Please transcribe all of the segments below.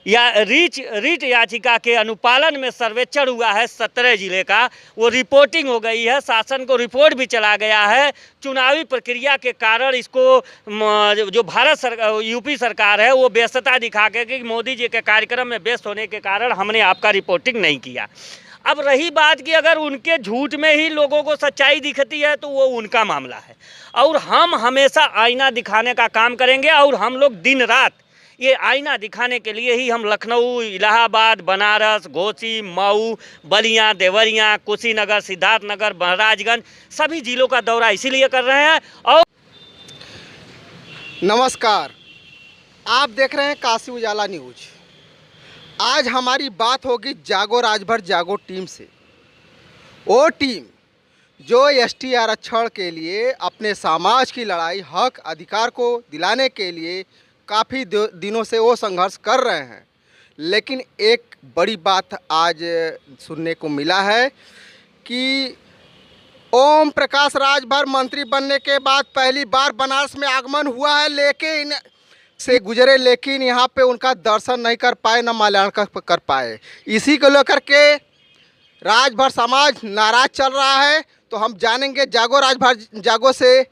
या रीट याचिका के अनुपालन में सर्वेक्षण हुआ है 17 जिले का, वो रिपोर्टिंग हो गई है, शासन को रिपोर्ट भी चला गया है। चुनावी प्रक्रिया के कारण इसको जो यूपी सरकार है वो व्यस्तता दिखा के कि मोदी जी के कार्यक्रम में व्यस्त होने के कारण हमने आपका रिपोर्टिंग नहीं किया। अब रही बात कि अगर उनके झूठ में ही लोगों को सच्चाई दिखती है तो वो उनका मामला है, और हम हमेशा आईना दिखाने का काम करेंगे। और हम लोग दिन रात ये आईना दिखाने के लिए ही हम लखनऊ, इलाहाबाद, बनारस, घोसी, मऊ, बलिया, देवरिया, कुशीनगर, सिद्धार्थनगर, महाराजगंज सभी जिलों का दौरा इसीलिए कर रहे हैं। और नमस्कार, आप देख रहे हैं काशी उजाला न्यूज। आज हमारी बात होगी जागो राजभर जागो टीम से। वो टीम जो एसटी आरक्षण के लिए अपने समाज की लड़ाई, हक अधिकार को दिलाने के लिए काफ़ी दिनों से वो संघर्ष कर रहे हैं। लेकिन एक बड़ी बात आज सुनने को मिला है कि ओम प्रकाश राजभर मंत्री बनने के बाद पहली बार बनारस में आगमन हुआ है, लेकिन से गुजरे, लेकिन यहाँ पे उनका दर्शन नहीं कर पाए, न माल्यार्पण कर पाए। इसी को लेकर के राजभर समाज नाराज चल रहा है। तो हम जानेंगे जागो राजभर जागो से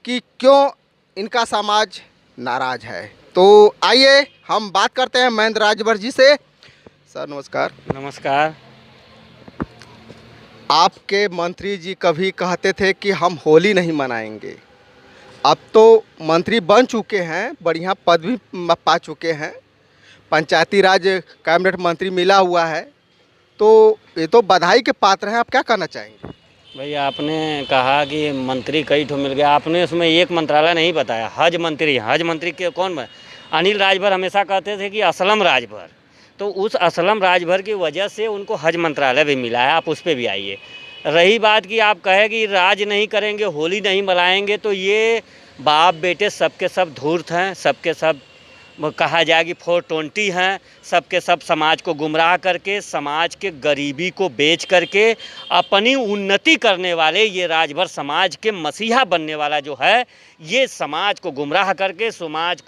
कि क्यों इनका समाज नाराज है। तो आइए हम बात करते हैं महेंद्र राजभर जी से। सर नमस्कार। नमस्कार। आपके मंत्री जी कभी कहते थे कि हम होली नहीं मनाएंगे, अब तो मंत्री बन चुके हैं, बढ़िया पद भी पा चुके हैं, पंचायती राज कैबिनेट मंत्री मिला हुआ है, तो ये तो बधाई के पात्र हैं। आप क्या कहना चाहेंगे? भैया, आपने कहा कि मंत्री कई ठो मिल गया, आपने उसमें एक मंत्रालय नहीं बताया। हज मंत्री के कौन? अनिल राजभर हमेशा कहते थे कि असलम राजभर, तो उस असलम राजभर की वजह से उनको हज मंत्रालय भी मिला है। आप उस पर भी आइए। रही बात कि आप कहे कि राज नहीं करेंगे, होली नहीं मनाएंगे, तो ये बाप बेटे सबके सब धूर्त हैं, सबके सब कहा जाए कि 420 हैं, सबके सब समाज को गुमराह करके, समाज के गरीबी को बेच करके अपनी उन्नति करने वाले ये राजभर समाज के मसीहा बनने वाला जो है, ये समाज को गुमराह करके, समाज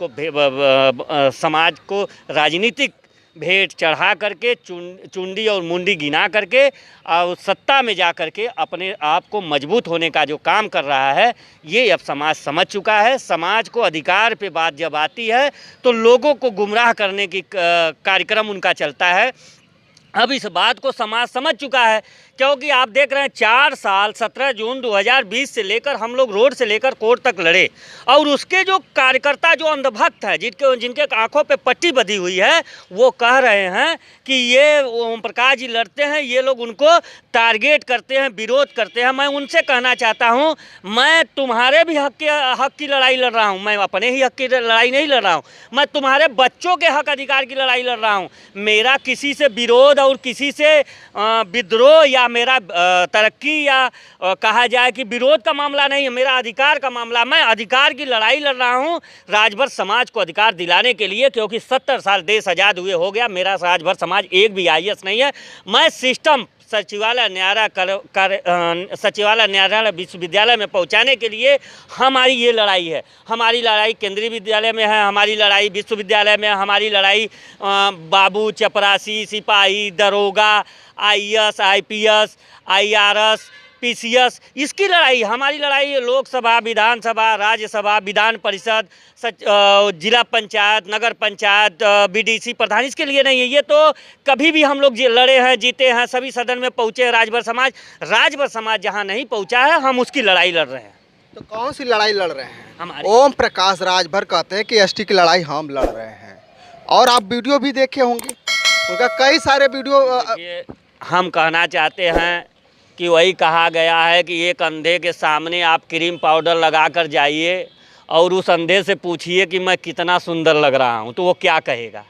को राजनीतिक भेंट चढ़ा करके, चुंडी और मुंडी गिना करके और सत्ता में जा करके अपने आप को मजबूत होने का जो काम कर रहा है, ये अब समाज समझ चुका है। समाज को अधिकार पे बात जब आती है तो लोगों को गुमराह करने की कार्यक्रम उनका चलता है। अब इस बात को समाज समझ चुका है, क्योंकि आप देख रहे हैं 4 साल 17 जून 2020 से लेकर हम लोग रोड से लेकर कोर्ट तक लड़े, और उसके जो कार्यकर्ता जो अंधभक्त है, जिनके आंखों पे पट्टी बंधी हुई है, वो कह रहे हैं कि ये ओम प्रकाश जी लड़ते हैं, ये लोग उनको टारगेट करते हैं, विरोध करते हैं। मैं उनसे कहना चाहता हूँ, मैं तुम्हारे भी हक की लड़ाई लड़ रहा हूँ, मैं अपने ही हक की लड़ाई नहीं लड़ रहा हूँ, मैं तुम्हारे बच्चों के हक अधिकार की लड़ाई लड़ रहा हूँ। मेरा किसी से विरोध और किसी से विद्रोह या मेरा तरक्की या कहा जाए कि विरोध का मामला नहीं है, मेरा अधिकार का मामला। मैं अधिकार की लड़ाई लड़ रहा हूं राजभर समाज को अधिकार दिलाने के लिए, क्योंकि 70 साल देश आज़ाद हुए हो गया, मेरा राजभर समाज एक भी IAS नहीं है। मैं सिस्टम सचिवालय न्यायालय विश्वविद्यालय में पहुंचाने के लिए हमारी ये लड़ाई है। हमारी लड़ाई केंद्रीय विद्यालय में है, हमारी लड़ाई विश्वविद्यालय में, हमारी लड़ाई बाबू, चपरासी, सिपाही, दरोगा, IAS, IPS, IRS, PCS, इसकी लड़ाई, हमारी लड़ाई लोकसभा, विधानसभा, राज्यसभा, विधान परिषद, जिला पंचायत, नगर पंचायत, BDC प्रधान, इसके लिए नहीं है। ये तो कभी भी हम लोग लड़े हैं, जीते हैं, सभी सदन में पहुँचे हैं। राजभर समाज जहाँ नहीं पहुँचा है, हम उसकी लड़ाई लड़ रहे हैं। तो कौन सी लड़ाई लड़ रहे हैं? हमारे ओम प्रकाश राजभर कहते हैं कि ST की लड़ाई हम लड़ रहे हैं, और आप वीडियो भी देखे होंगे, उनका कई सारे वीडियो। हम कहना चाहते हैं कि वही कहा गया है कि एक अंधे के सामने आप क्रीम पाउडर लगा कर जाइए और उस अंधे से पूछिए कि मैं कितना सुंदर लग रहा हूँ, तो वो क्या कहेगा?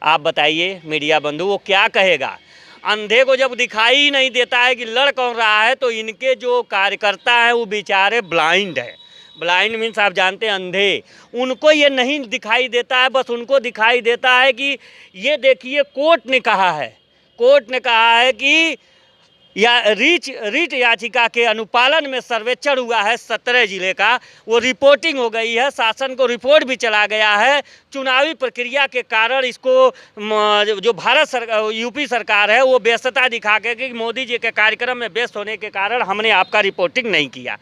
आप बताइए मीडिया बंधु, वो क्या कहेगा? अंधे को जब दिखाई नहीं देता है कि लड़ कौन रहा है, तो इनके जो कार्यकर्ता हैं वो बेचारे ब्लाइंड है। ब्लाइंड मीन्स आप जानते हैं अंधे, उनको ये नहीं दिखाई देता है, बस उनको दिखाई देता है कि ये देखिए कोर्ट ने कहा है कि या रीट याचिका के अनुपालन में सर्वेक्षण हुआ है 17 जिले का, वो रिपोर्टिंग हो गई है, शासन को रिपोर्ट भी चला गया है। चुनावी प्रक्रिया के कारण इसको जो भारत सरकार यूपी सरकार है वो व्यस्तता दिखा के कि मोदी जी के कार्यक्रम में व्यस्त होने के कारण हमने आपका रिपोर्टिंग नहीं किया।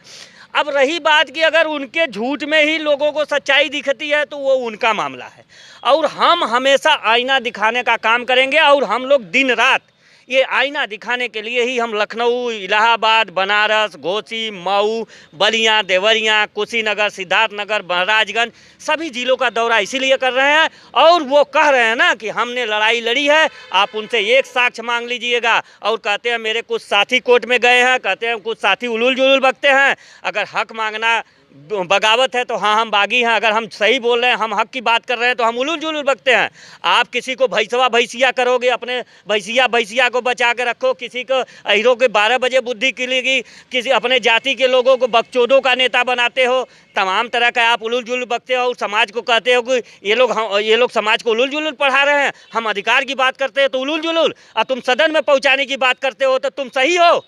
अब रही बात कि अगर उनके झूठ में ही लोगों को सच्चाई दिखती है तो वो उनका मामला है, और हम हमेशा आईना दिखाने का काम करेंगे। और हम लोग दिन रात ये आईना दिखाने के लिए ही हम लखनऊ, इलाहाबाद, बनारस, घोसी, मऊ, बलिया, देवरिया, कुशीनगर, सिद्धार्थनगर, महाराजगंज सभी जिलों का दौरा इसीलिए कर रहे हैं। और वो कह रहे हैं ना कि हमने लड़ाई लड़ी है, आप उनसे एक साक्ष्य मांग लीजिएगा। और कहते हैं मेरे कुछ साथी कोर्ट में गए हैं, कहते हैं कुछ साथी उलूल जुलूल बकते हैं। अगर हक मांगना बगावत है तो हाँ हम बागी हैं, अगर हम सही बोल रहे हैं, हम हक की बात कर रहे हैं तो हम उलूल जुलूल बकते हैं। आप किसी को भैंसवा भैंसिया करोगे, अपने भैंसिया को बचा के रखो, किसी को अहिरों के 12 बजे बुद्धि खिलेगी, किसी अपने जाति के लोगों को बकचोदों का नेता बनाते हो, तमाम तरह का आप उलूल जुलूल बकते हो। और समाज को कहते हो कि ये लोग समाज को उलूल जुलूल पढ़ा रहे हैं। हम अधिकार की बात करते हैं तो उलूल जुलूल, और तुम सदन में पहुँचाने की बात करते हो तो तुम सही हो।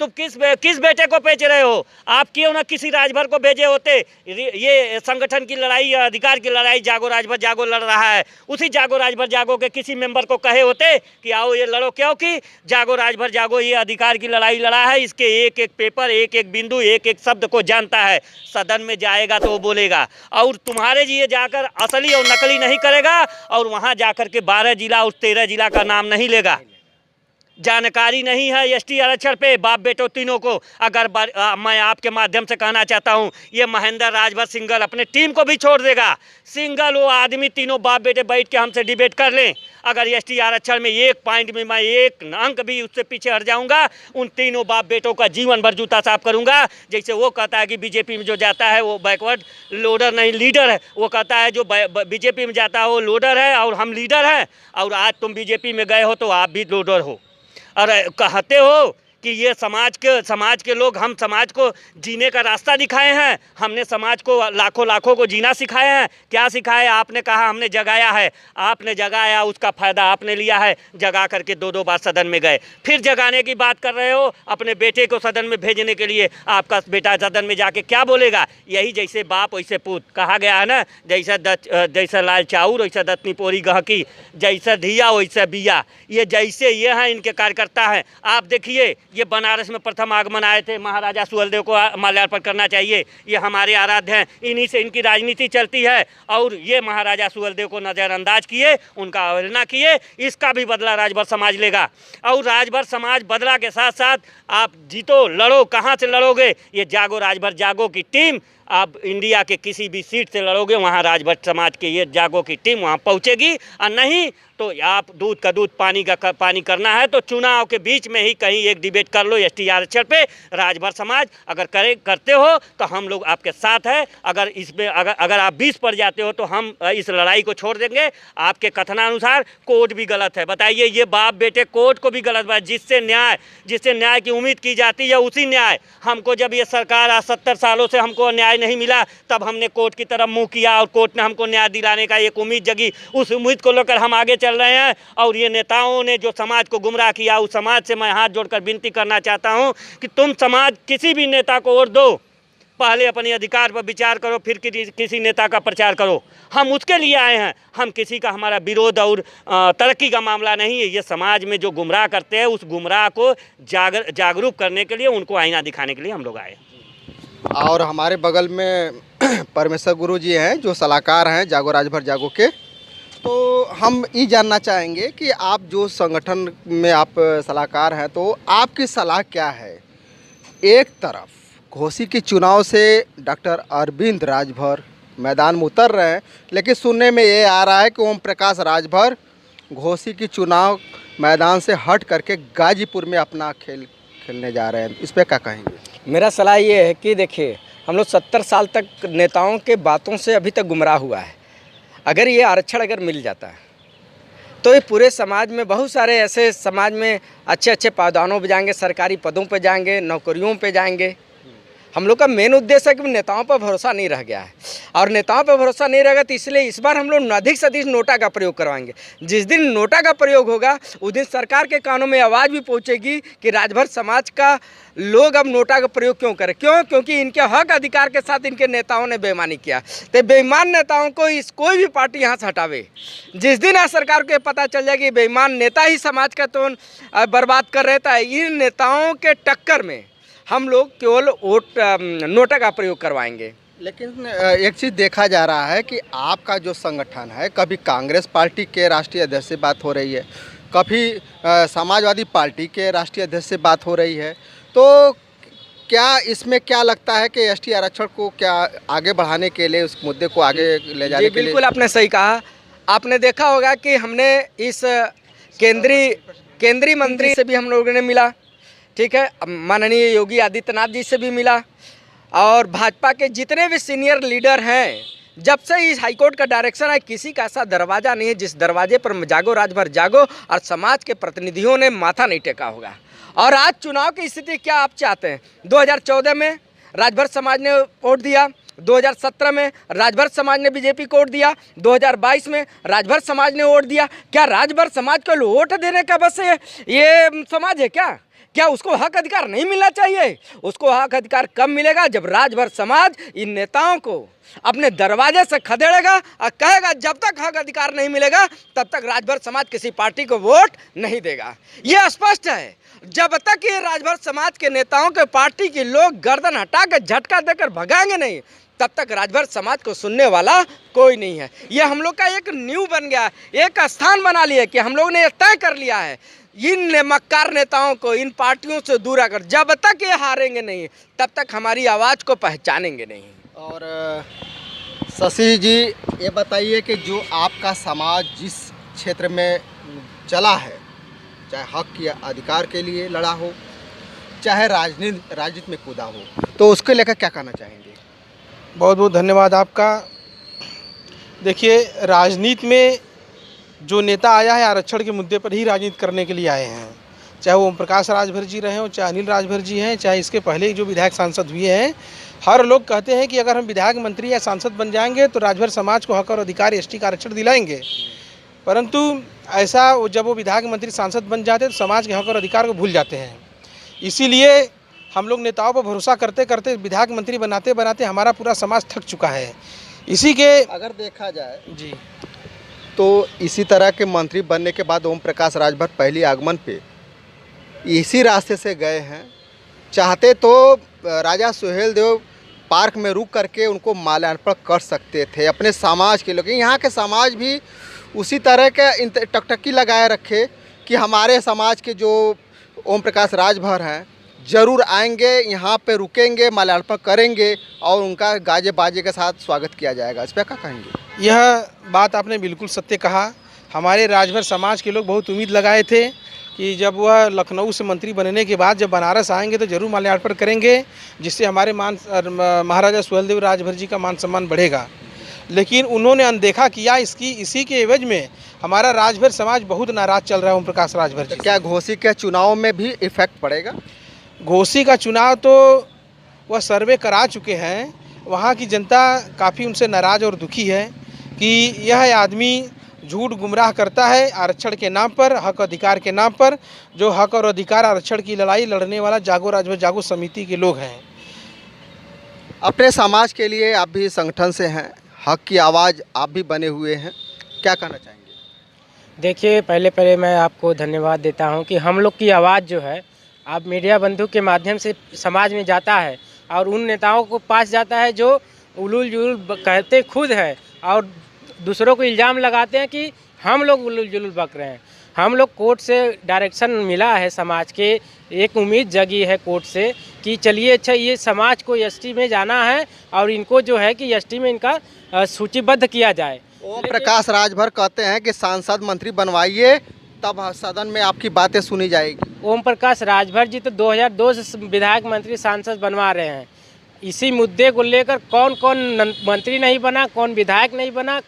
तुम किस बेटे को बेच रहे हो? आप क्यों ना किसी राजभर को भेजे होते? ये संगठन की लड़ाई, अधिकार की लड़ाई जागो राजभर जागो लड़ रहा है, उसी जागो राजभर जागो के किसी मेंबर को कहे होते कि आओ ये लड़ो, क्योंकि जागो राजभर जागो ये अधिकार की लड़ाई लड़ा है। इसके एक एक पेपर, एक एक बिंदु, एक एक शब्द को जानता है। सदन में जाएगा तो वो बोलेगा, और तुम्हारे लिए जाकर असली और नकली नहीं करेगा, और वहाँ जाकर के 12 जिला और 13 जिला का नाम नहीं लेगा। जानकारी नहीं है एसटी आरक्षण पे बाप बेटो तीनों को। अगर मैं आपके माध्यम से कहना चाहता हूं, ये महेंद्र राजभर सिंगल अपने टीम को भी छोड़ देगा। सिंगल वो आदमी तीनों बाप बेटे बैठ के हमसे डिबेट कर लें। अगर एसटी आरक्षण में एक पॉइंट में मैं एक अंक भी उससे पीछे हट जाऊंगा, उन तीनों बाप बेटों का जीवन भर जूता साफ करूंगा। जैसे वो कहता है कि बीजेपी में जो जाता है वो बैकवर्ड लोडर नहीं लीडर है, वो कहता है जो बीजेपी में जाता है वो लोडर है और हम लीडर हैं। और आज तुम बीजेपी में गए हो तो आप भी लोडर हो, और कहते हो कि ये समाज के लोग, हम समाज को जीने का रास्ता दिखाए हैं। हमने समाज को लाखों को जीना सिखाए हैं। क्या सिखाए? आपने कहा हमने जगाया है, आपने जगाया, उसका फ़ायदा आपने लिया है। जगा करके 2-2 बार सदन में गए, फिर जगाने की बात कर रहे हो अपने बेटे को सदन में भेजने के लिए। आपका बेटा सदन में जाके क्या बोलेगा? यही जैसे बाप वैसे पूत कहा गया है ना, जैसा लाल चाउर वैसा दतनी पोरी गहकी, जैसा धिया वैसा बिया। ये जैसे ये हैं इनके कार्यकर्ता हैं। आप देखिए, ये बनारस में प्रथम आगमन आए थे, महाराजा सुहेलदेव को माल्यार्पण करना चाहिए। ये हमारे आराध्य हैं, इन्हीं से इनकी राजनीति चलती है। और ये महाराजा सुहेलदेव को नज़रअंदाज किए, उनका अवहेलना किए, इसका भी बदला राजभर समाज लेगा। और राजभर समाज बदला के साथ साथ आप जीतो लड़ो, कहाँ से लड़ोगे? ये जागो राजभर जागो की टीम, आप इंडिया के किसी भी सीट से लड़ोगे, वहाँ राजभर समाज के ये जागो की टीम वहाँ पहुँचेगी। और नहीं तो आप दूध का दूध पानी का पानी करना है तो चुनाव के बीच में ही कहीं एक डिबेट कर लो एसटी आरक्षण पे। राजभर समाज अगर करते हो तो हम लोग आपके साथ हैं। अगर इसमें अगर आप 20 पर जाते हो तो हम इस लड़ाई को छोड़ देंगे। आपके कथनानुसार कोर्ट भी गलत है। बताइए, ये बाप बेटे कोर्ट को भी गलत बात, जिससे न्याय की उम्मीद की जाती है उसी न्याय हमको, जब ये सरकार आज 70 सालों से हमको न्याय नहीं मिला, तब हमने कोर्ट की तरफ मुँह किया और कोर्ट ने हमको न्याय दिलाने का एक उम्मीद जगी। उस उम्मीद को लेकर हम आगे चल रहे हैं। और ये नेताओं ने जो समाज को गुमराह किया, उस समाज से मैं हाथ जोड़कर विनती करना चाहता हूं कि तुम समाज किसी भी नेता को वोट दो, पहले अपने अधिकार पर विचार करो, फिर किसी नेता का प्रचार करो। हम उसके लिए आए हैं, हम किसी का हमारा विरोध और तरक्की का मामला नहीं है। ये समाज में जो गुमराह करते हैं उस गुमराह को जागरूक करने के लिए, उनको आईना दिखाने के लिए हम लोग आए। और हमारे बगल में परमेश्वर गुरु जी हैं जो सलाहकार हैं जागो राजभर जागो के। तो हम ये जानना चाहेंगे कि आप जो संगठन में आप सलाहकार हैं, तो आपकी सलाह क्या है? एक तरफ घोसी के चुनाव से डॉक्टर अरविंद राजभर मैदान में उतर रहे हैं, लेकिन सुनने में ये आ रहा है कि ओम प्रकाश राजभर घोसी की चुनाव मैदान से हट करके गाजीपुर में अपना खेलने जा रहे हैं। इस पर क्या कहेंगे? मेरा सलाह ये है कि देखिए, हम लोग 70 साल तक नेताओं के बातों से अभी तक गुमराह हुआ है। अगर ये आरक्षण अगर मिल जाता है तो ये पूरे समाज में बहुत सारे ऐसे समाज में अच्छे पायदानों पे जाएंगे, सरकारी पदों पे जाएंगे, नौकरियों पे जाएंगे। हम लोग का मेन उद्देश्य है कि नेताओं पर भरोसा नहीं रह गया है, और नेताओं पर भरोसा नहीं रहेगा तो इसलिए इस बार हम लोग अधिक से अधिक नोटा का प्रयोग करवाएंगे। जिस दिन नोटा का प्रयोग होगा उस दिन सरकार के कानों में आवाज़ भी पहुंचेगी कि राजभर समाज का लोग अब नोटा का प्रयोग क्यों करें। क्योंकि इनके हक अधिकार के साथ इनके नेताओं ने बेईमानी किया। तो बेईमान नेताओं को कोई भी पार्टी यहाँ से हटावे। जिस दिन आज सरकार को पता चल जाएगी बेईमान नेता ही समाज का तो बर्बाद कर रहे थे, इन नेताओं के टक्कर में हम लोग केवल नोटा का प्रयोग करवाएंगे। लेकिन एक चीज़ देखा जा रहा है कि आपका जो संगठन है, कभी कांग्रेस पार्टी के राष्ट्रीय अध्यक्ष से बात हो रही है, कभी समाजवादी पार्टी के राष्ट्रीय अध्यक्ष से बात हो रही है, तो क्या इसमें क्या लगता है कि एसटी आरक्षण को क्या आगे बढ़ाने के लिए, उस मुद्दे को आगे ले जाने के लिए? बिल्कुल आपने सही कहा। आपने देखा होगा कि हमने इस केंद्रीय मंत्री से भी हम लोगों ने मिला, ठीक है, माननीय योगी आदित्यनाथ जी से भी मिला, और भाजपा के जितने भी सीनियर लीडर हैं, जब से इस हाईकोर्ट का डायरेक्शन है किसी का ऐसा दरवाज़ा नहीं है जिस दरवाजे पर जागो राजभर जागो और समाज के प्रतिनिधियों ने माथा नहीं टेका होगा। और आज चुनाव की स्थिति क्या आप चाहते हैं? 2014 में राजभर समाज ने वोट दिया, 2017 में राजभर समाज ने बीजेपी को वोट दिया, 2022 में राजभर समाज ने वोट दिया। क्या राजभर समाज को वोट देने का बस ये समाज है क्या उसको हक अधिकार नहीं मिलना चाहिए? उसको हक अधिकार कब मिलेगा? जब राजभर समाज इन नेताओं को अपने दरवाजे से खदेड़ेगा और कहेगा जब तक हक अधिकार नहीं मिलेगा तब तक राजभर समाज किसी पार्टी को वोट नहीं देगा। ये स्पष्ट है। जब तक ये राजभर समाज के नेताओं के पार्टी के लोग गर्दन हटा कर झटका देकर भगाएंगे नहीं, तब तक राजभर समाज को सुनने वाला कोई नहीं है। ये हम लोग का एक न्यू बन गया, एक स्थान बना लिया कि हम लोग ने तय कर लिया है इन मक्कार नेताओं को इन पार्टियों से दूर आकर जब तक ये हारेंगे नहीं तब तक हमारी आवाज़ को पहचानेंगे नहीं। और शशि जी, ये बताइए कि जो आपका समाज जिस क्षेत्र में चला है, चाहे हक या अधिकार के लिए लड़ा हो, चाहे राजनीति में कूदा हो, तो उसके लेकर क्या कहना चाहेंगे? बहुत बहुत धन्यवाद आपका। देखिए, राजनीति में जो नेता आया है आरक्षण के मुद्दे पर ही राजनीति करने के लिए आए हैं, चाहे वो ओम प्रकाश राजभर जी रहे हो, चाहे अनिल राजभर जी हैं, चाहे इसके पहले जो विधायक सांसद हुए हैं। हर लोग कहते हैं कि अगर हम विधायक, मंत्री या सांसद बन जाएंगे तो राजभर समाज को हक और अधिकार एसटी का आरक्षण दिलाएंगे। परंतु ऐसा जब वो विधायक, मंत्री, सांसद बन जाते तो समाज के हक और अधिकार को भूल जाते हैं। इसीलिए हम लोग नेताओं पर भरोसा करते करते विधायक, मंत्री बनाते बनाते हमारा पूरा समाज थक चुका है। इसी के अगर देखा जाए जी, तो इसी तरह के मंत्री बनने के बाद ओम प्रकाश राजभर पहली आगमन पे इसी रास्ते से गए हैं। चाहते तो राजा सुहेलदेव पार्क में रुक करके उनको माल्यार्पण कर सकते थे अपने समाज के लोग। यहाँ के समाज भी उसी तरह के टकटकी लगाए रखे कि हमारे समाज के जो ओम प्रकाश राजभर हैं ज़रूर आएंगे, यहाँ पे रुकेंगे, माल्यार्पण करेंगे और उनका गाजे बाजे के साथ स्वागत किया जाएगा। इस पर क्या कहेंगे? यह बात आपने बिल्कुल सत्य कहा। हमारे राजभर समाज के लोग बहुत उम्मीद लगाए थे कि जब वह लखनऊ से मंत्री बनने के बाद जब बनारस आएंगे तो जरूर माल्यार्पण करेंगे, जिससे हमारे महाराजा सुहेलदेव राजभर जी का मान सम्मान बढ़ेगा। लेकिन उन्होंने अनदेखा किया। इसी के एवज में हमारा राजभर समाज बहुत नाराज चल रहा है ओम प्रकाश राजभर जी। क्या घोसी के चुनाव में भी इफेक्ट पड़ेगा? घोसी का चुनाव तो वह सर्वे करा चुके हैं। वहाँ की जनता काफ़ी उनसे नाराज़ और दुखी है कि यह आदमी झूठ गुमराह करता है आरक्षण के नाम पर, हक अधिकार के नाम पर। जो हक और अधिकार आरक्षण की लड़ाई लड़ने वाला जागो राजभर जागो समिति के लोग हैं। अपने समाज के लिए आप भी संगठन से हैं, हक की आवाज़ आप भी बने हुए हैं, क्या कहना चाहेंगे? देखिए, पहले मैं आपको धन्यवाद देता हूं कि हम लोग की आवाज़ जो है आप मीडिया बंधु के माध्यम से समाज में जाता है और उन नेताओं को पास जाता है जो उलूल जुलूल कहते खुद हैं और दूसरों को इल्ज़ाम लगाते हैं कि हम लोग उलूल जुलूल बक रहे हैं। हम लोग कोर्ट से डायरेक्शन मिला है, समाज के एक उम्मीद जगी है कोर्ट से कि चलिए अच्छा ये समाज को एसटी में जाना है और इनको जो है कि एसटी में इनका सूचीबद्ध किया जाए। ओम प्रकाश राजभर कहते हैं कि सांसद मंत्री बनवाइए तब सदन में आपकी बातें सुनी जाएगी। ओम प्रकाश राजभर जी तो 2002 से विधायक, मंत्री, सांसद बनवा रहे हैं। इसी मुद्दे को लेकर कौन कौन मंत्री नहीं बना, कौन विधायक नहीं बना,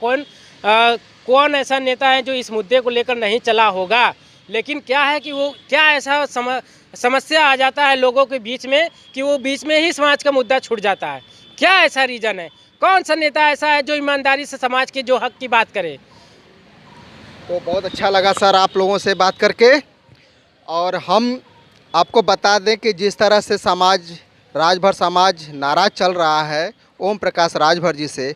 कौन ऐसा नेता है जो इस मुद्दे को लेकर नहीं चला होगा। लेकिन क्या है कि वो क्या ऐसा समस्या आ जाता है लोगों के बीच में कि वो बीच में ही समाज का मुद्दा छूट जाता है। क्या ऐसा रीज़न है? कौन सा नेता ऐसा है जो ईमानदारी से समाज के जो हक की बात करे? तो बहुत अच्छा लगा सर आप लोगों से बात करके। और हम आपको बता दें कि जिस तरह से समाज, राजभर समाज नाराज़ चल रहा है ओम प्रकाश राजभर जी से,